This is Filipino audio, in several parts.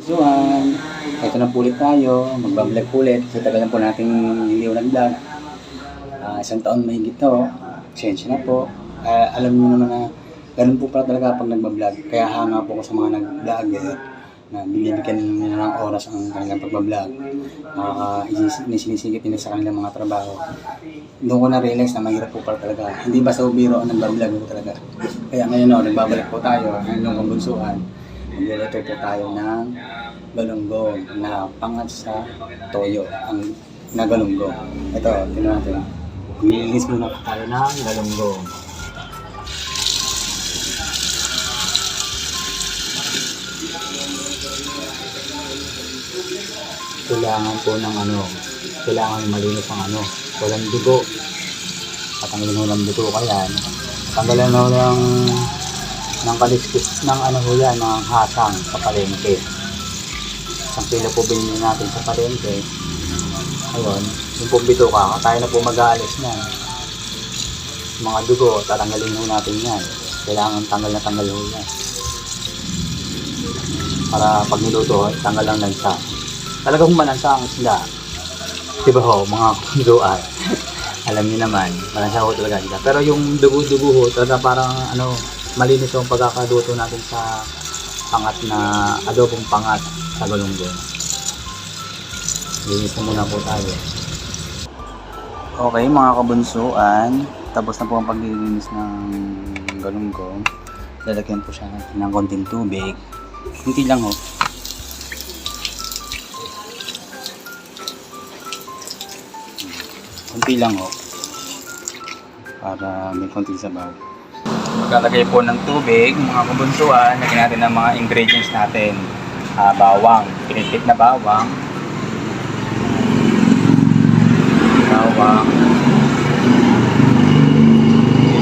Suhan, ito na po ulit tayo, magbablog ulit. So tagal na po natin hindi ko nag-vlog. Isang taon mahigit to. Pasensya na po. Alam niyo naman na ganun po pala talaga pag nagbablog. Kaya hanga po ko sa mga nag-vlogger na binibigyan nila ng oras ang kanilang pagbablog. Sinisigat nila sa kanilang mga trabaho. Doon ko na-realize na mahirap po pala talaga. Hindi basta biro ang nagbablog po talaga. Kaya ngayon nagbabalik po tayo. Ngayon yung kumbunsuhan. Magluluto po tayo ng galunggong na pangat sa toyo, ang na galunggong. Ito, tingnan natin. Nilinis muna po tayo ng galunggong. Kailangan po ng kailangan malinis ang walang dugo. Patanggalin mo ng dugo kaya, tanggalan mo ng kaliskis ng yan, ng hasang sa palengke. Isang kilo po binili natin sa palengke. Ayun, yung pong bituka, tayo na po mag-aalis na. Mga dugo, tatanggalin ho natin yan. Kailangan tanggal ho yan. Para pag niluto, tanggal lang lansa. Talagang malansa ang isda. Diba ho, mga kunduan. Alam niyo naman, malansa ho talaga isda. Pero yung dugo-dugo ho, talaga parang malinis yung pagkakaluto natin sa pangat na adobong pangat sa galunggong. Linis na muna po tayo. Okay mga kabunsuan, tapos na po ang paglilinis ng galunggong. Lalagyan po siya ng konting tubig. Kunti lang ho. Kunti lang ho. Para may konting sabaw. Maglalagay po ng tubig, mga kabunsuan, lagyan natin ng mga ingredients natin. Bawang, pinitik na bawang.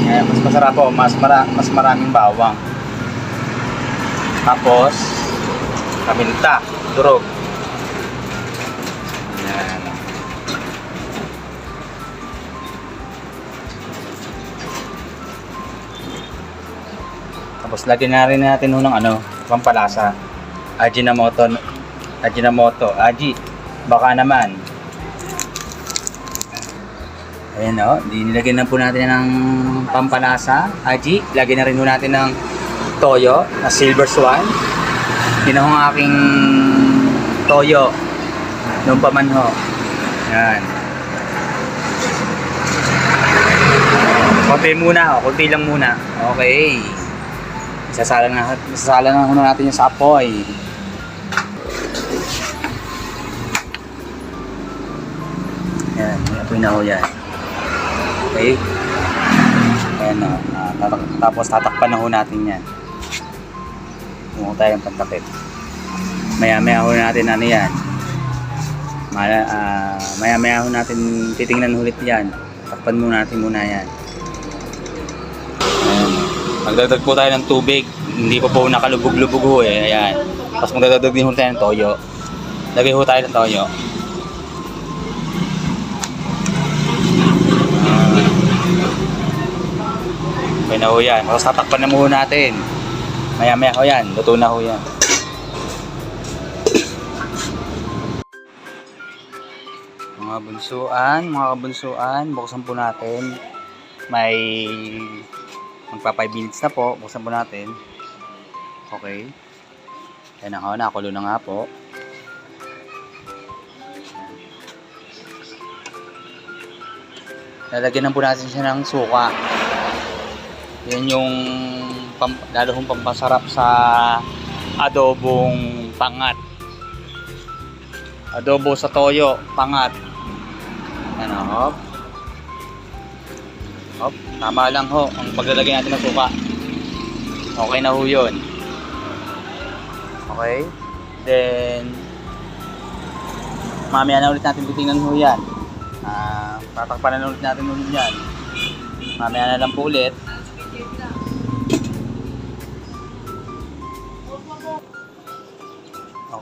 Mas masarap po, mas maraming bawang. Tapos, paminta, durog. Ayan. Tapos lagyan na rin natin ng pampalasa. Ajinomoto, baka naman. Ayan o, nilagyan na po natin ng pampalasa, aji. Lagyan na rin po natin ng toyo na Silver Swan. Yun ang aking toyo. Noong paman ho. Ayan. Konti lang muna. Okay. Isasalang na natin yung sa apoy. Ayan, may apoy na ho yan. Okay. Ayan na. Tapos tatakpan na ho natin yan. Kung tayo ng pantakip. Maya ho natin yan. Maya ho natin titingnan ulit yan. Takpan natin muna yan. Ayan. Magdagdag po tayo ng tubig. Hindi pa po nakalubog-lubog ho eh. Ayan. Tapos magdagdag din ho tayo ng toyo. Lagay ho tayo ng toyo. Okay na ho yan. Tapos tatakpan na muna natin. Maya ho yan. Luto na ho yan. Mga bunsuan, buksan po natin. May magpa 5 minutes na po. Buksan po natin. Okay. Yan na ho. Nakulo na nga po. Lalagyan na po natin siya ng suka. Yan yung lalong pampasarap sa adobong pangat. Adobo sa toyo, pangat. Ano, hop. Hop, tama lang ho ang paglalagay natin ng suka. Okay na ho yun. Okay. Then mamaya na ulit natin titingnan ho yan. Tatakpan na ulit natin yan. Mamaya na lang po ulit.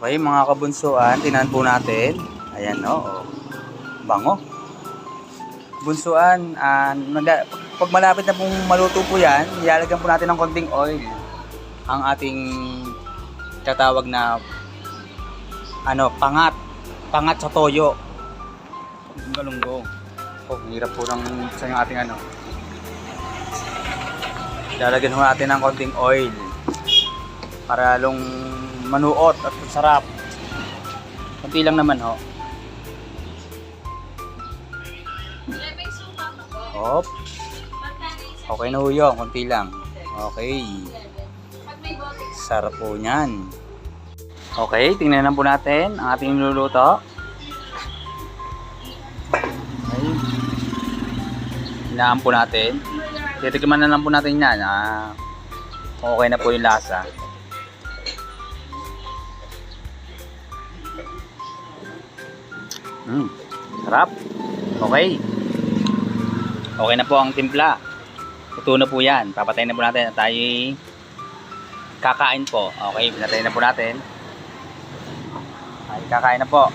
Okay mga kabunsuan, tingnan po natin. Ayan o. Bango. Bunsuan, pag malapit na pong maluto po yan, ilalagyan po natin ng konting oil ang ating tatawag na pangat. Pangat sa toyo. Ang galunggong. Oh, hirap po ng sa yung ating Lalagyan ho natin ng konting oil para lalong manuot at masarap. Konti lang naman ho. Hop. Okay na ho yun, konti lang. Okay. Sarap po niyan. Okay, tingnan na po natin ang ating niluluto. Okay. Hinaan po natin. Titikman na lang po natin yan. Okay na po yung lasa. Sarap. Okay. Okay na po ang timpla. Luto na po yan. Papatayin na po natin at tayo kakain po. Okay, pinatayin na po natin. Ay, kakain na po.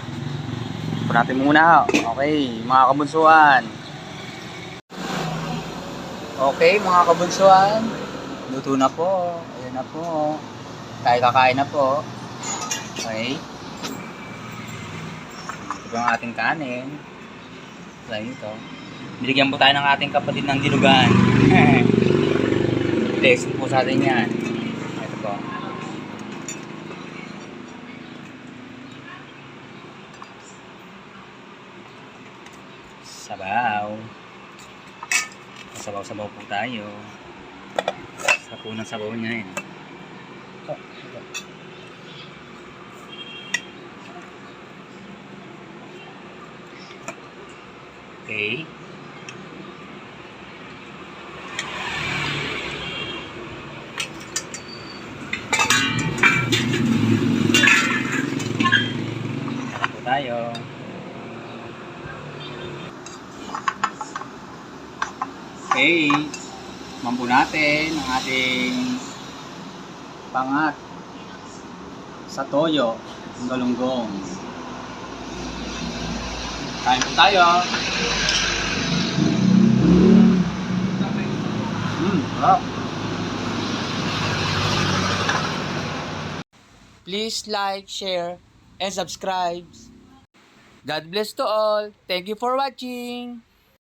Po natin muna. Okay, mga kabunsuan. Okay, mga kabunsuan. Luto na po. Ayan na po. Tayo kakain na po. Okay. Ito ang ating kanin. Ayan ito. Binigyan po tayo ng ating kapatid ng dinugan. Blessing po sa atin yan. Ito po. Sabaw. Sabaw-sabaw po tayo. Sa po ng sabaw niya yun. Okay. Saka po tayo. Okay, mampo natin ang ating pangat sa toyo, ang galunggong. Kain po tayo. Sarap. Please like, share, and subscribe. God bless to all. Thank you for watching.